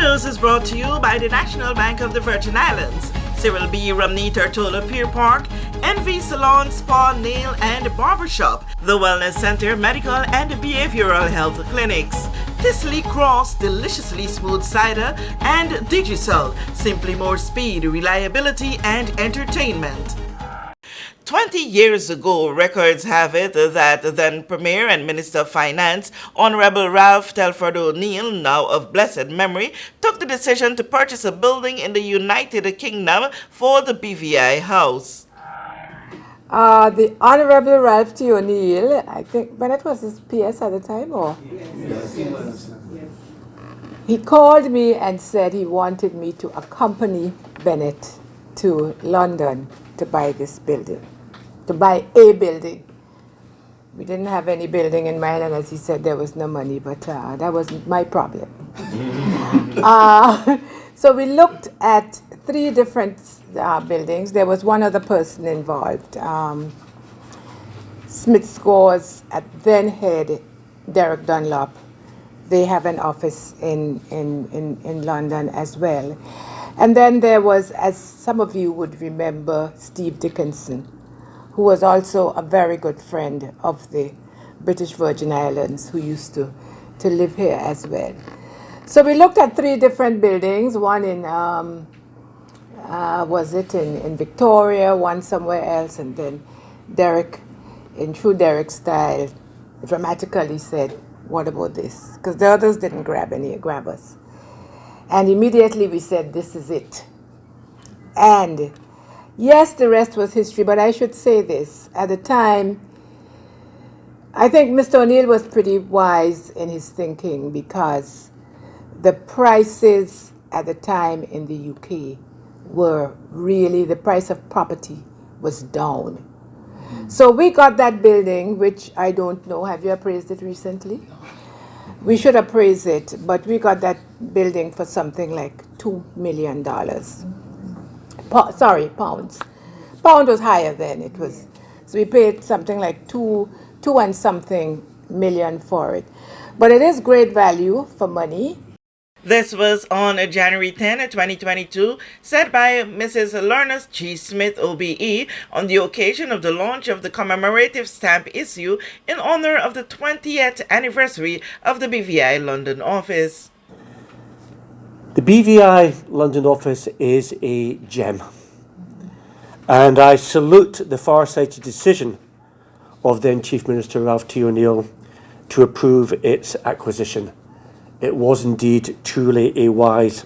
news is brought to you by the National Bank of the Virgin Islands, Cyril B. Romney Tortola Pier Park, NV Salon, Spa, Nail and Barbershop, the Wellness Center, Medical and Behavioral Health Clinics, Tisley Cross, Deliciously Smooth Cider, and Digicel, simply more speed, reliability and entertainment. 20 years ago, records have it that then Premier and Minister of Finance, Honorable Ralph Telford O'Neill, now of blessed memory, took the decision to purchase a building in the United Kingdom for the BVI House. The Honorable Ralph T. O'Neill, I think Bennett was his PS at the time, or? Yes. He called me and said he wanted me to accompany Bennett to London to buy this building. To buy a building. We didn't have any building in mind, and as he said, there was no money, but that wasn't my problem. So we looked at 3 different buildings. There was one other person involved. Smith Scores at then head Derek Dunlop. They have an office in London as well. And then there was, as some of you would remember, Steve Dickinson, who was also a very good friend of the British Virgin Islands, who used to live here as well. So we looked at 3 different buildings, one in, in Victoria, one somewhere else, and then Derek, in true Derek style, dramatically said, "What about this?" Because the others didn't grab us. And immediately we said, "This is it." And yes, the rest was history, but I should say this. At the time, I think Mr. O'Neill was pretty wise in his thinking, because the prices at the time in the UK were really, the price of property was down. So we got that building, which I don't know, have you appraised it recently? We should appraise it, but we got that building for something like $2 million. Pounds. Pound was higher then. It was, so we paid something like two and something million for it. But it is great value for money. This was on January 10, 2022, said by Mrs. Lorna G. Smith, OBE, on the occasion of the launch of the commemorative stamp issue in honor of the 20th anniversary of the BVI London office. The BVI London office is a gem, and I salute the far-sighted decision of then Chief Minister Ralph T. O'Neill to approve its acquisition. It was indeed truly a wise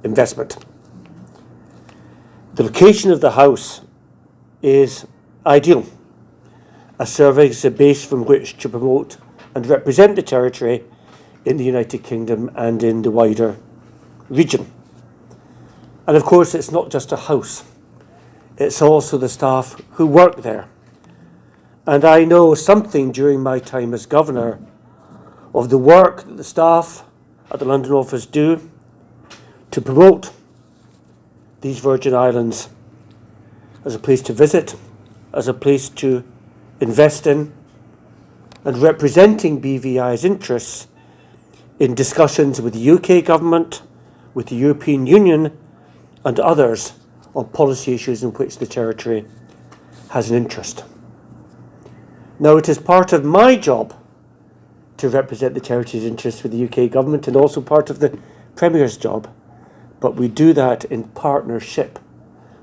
investment. The location of the house is ideal, serving as a base from which to promote and represent the territory in the United Kingdom and in the wider region. And of course, it's not just a house, it's also the staff who work there. And I know something during my time as governor of the work that the staff at the London office do to promote these Virgin Islands as a place to visit, as a place to invest in, and representing BVI's interests in discussions with the UK government, with the European Union and others on policy issues in which the territory has an interest. Now, it is part of my job to represent the territory's interests with the UK government, and also part of the Premier's job, but we do that in partnership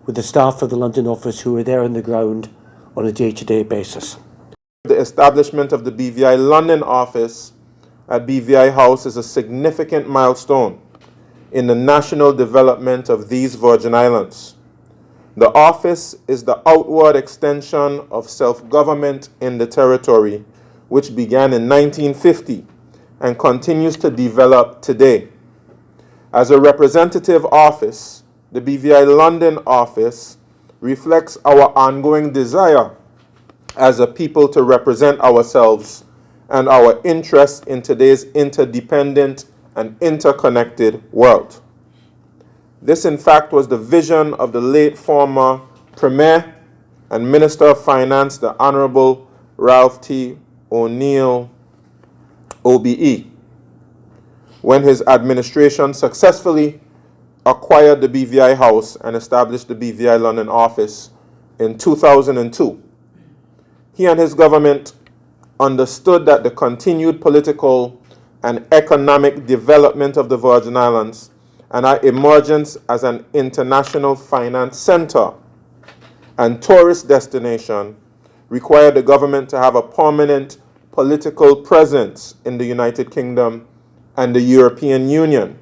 with the staff of the London office who are there on the ground on a day-to-day basis. The establishment of the BVI London office at BVI House is a significant milestone in the national development of these Virgin Islands. The office is the outward extension of self-government in the territory, which began in 1950 and continues to develop today. As a representative office, the BVI London office reflects our ongoing desire as a people to represent ourselves and our interests in today's interdependent and interconnected world. This, in fact, was the vision of the late former Premier and Minister of Finance, the Honorable Ralph T. O'Neill, OBE. when his administration successfully acquired the BVI house and established the BVI London office in 2002. He and his government understood that the continued political and economic development of the Virgin Islands and our emergence as an international finance center and tourist destination required the government to have a permanent political presence in the United Kingdom and the European Union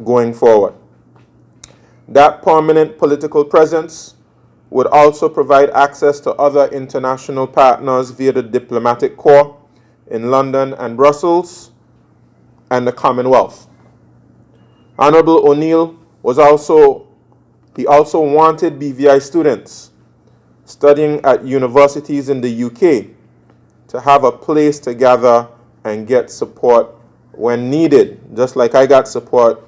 going forward. That permanent political presence would also provide access to other international partners via the diplomatic corps in London and Brussels and the Commonwealth. Honorable O'Neill also wanted BVI students studying at universities in the UK to have a place to gather and get support when needed, just like I got support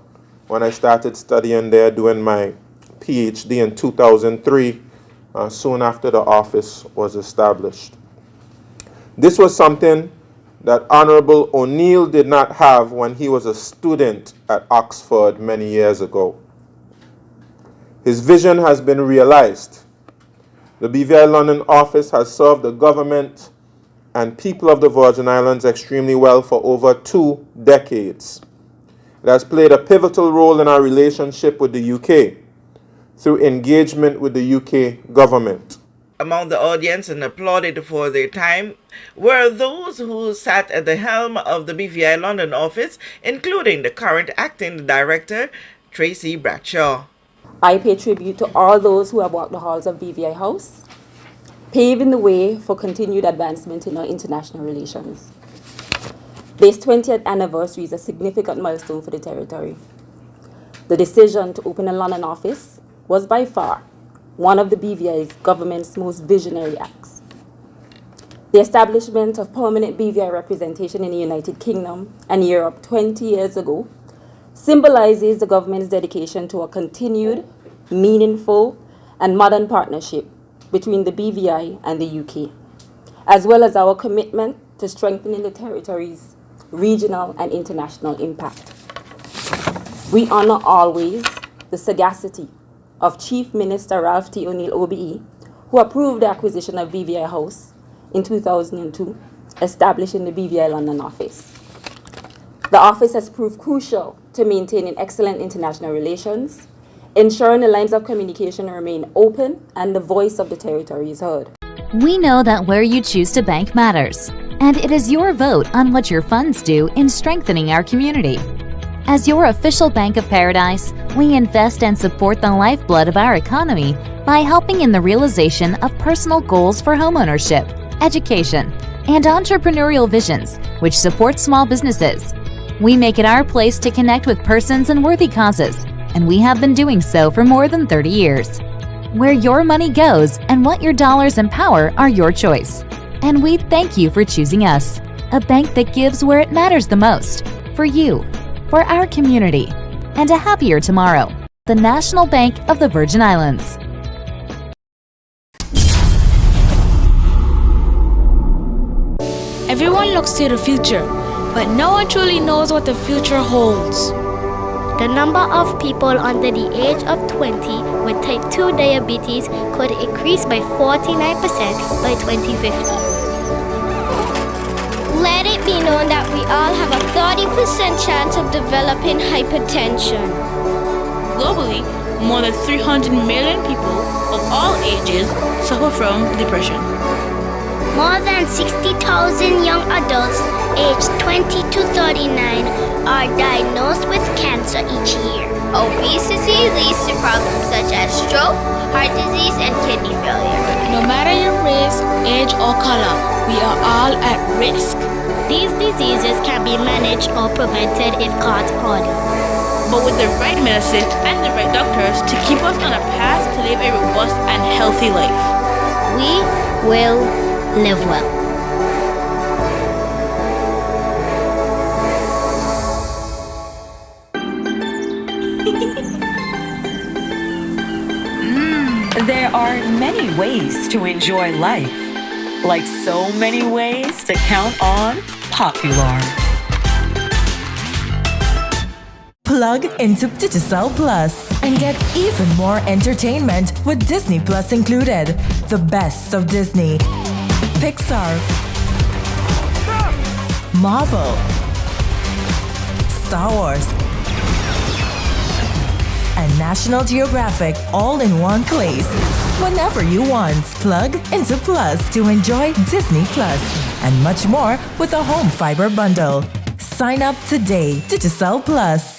when I started studying there doing my PhD in 2003, soon after the office was established. This was something that Honorable O'Neill did not have when he was a student at Oxford many years ago. His vision has been realized. The BVI London office has served the government and people of the Virgin Islands extremely well for over 2 decades. It has played a pivotal role in our relationship with the UK through engagement with the UK government. Among the audience and applauded for their time were those who sat at the helm of the BVI London office, including the current acting director, Tracy Bradshaw. I pay tribute to all those who have walked the halls of BVI House, paving the way for continued advancement in our international relations. This 20th anniversary is a significant milestone for the territory. The decision to open a London office was by far one of the BVI's government's most visionary acts. The establishment of permanent BVI representation in the United Kingdom and Europe 20 years ago symbolizes the government's dedication to a continued, meaningful, and modern partnership between the BVI and the UK, as well as our commitment to strengthening the territory's regional and international impact. We honor always the sagacity of Chief Minister Ralph T. O'Neill, OBE, who approved the acquisition of BVI House in 2002, establishing the BVI London office. The office has proved crucial to maintaining excellent international relations, ensuring the lines of communication remain open and the voice of the territory is heard. We know that where you choose to bank matters, and it is your vote on what your funds do in strengthening our community. As your official Bank of Paradise, we invest and support the lifeblood of our economy by helping in the realization of personal goals for homeownership, education, and entrepreneurial visions, which support small businesses. We make it our place to connect with persons and worthy causes, and we have been doing so for more than 30 years. Where your money goes and what your dollars empower are your choice. And we thank you for choosing us, a bank that gives where it matters the most, for you, for our community, and a happier tomorrow. The National Bank of the Virgin Islands. Everyone looks to the future, but no one truly knows what the future holds. The number of people under the age of 20 with type 2 diabetes could increase by 49% by 2050. Let it be known that we all have a 30% chance of developing hypertension. Globally, more than 300 million people of all ages suffer from depression. More than 60,000 young adults aged 20 to 39 are diagnosed with cancer each year. Obesity leads to problems such as stroke, heart disease, and kidney failure. No matter your race, age, or color, we are all at risk. These diseases can be managed or prevented if caught early. But with the right medicine and the right doctors to keep us on a path to live a robust and healthy life, we will live well. There are many ways to enjoy life, like so many ways to count on Popular. Plug into Digicel Plus and get even more entertainment with Disney Plus included. The best of Disney, Pixar, Marvel, Star Wars, and National Geographic all in one place. Whenever you want, plug into Plus to enjoy Disney Plus and much more with a home fiber bundle. Sign up today. Digicel Plus.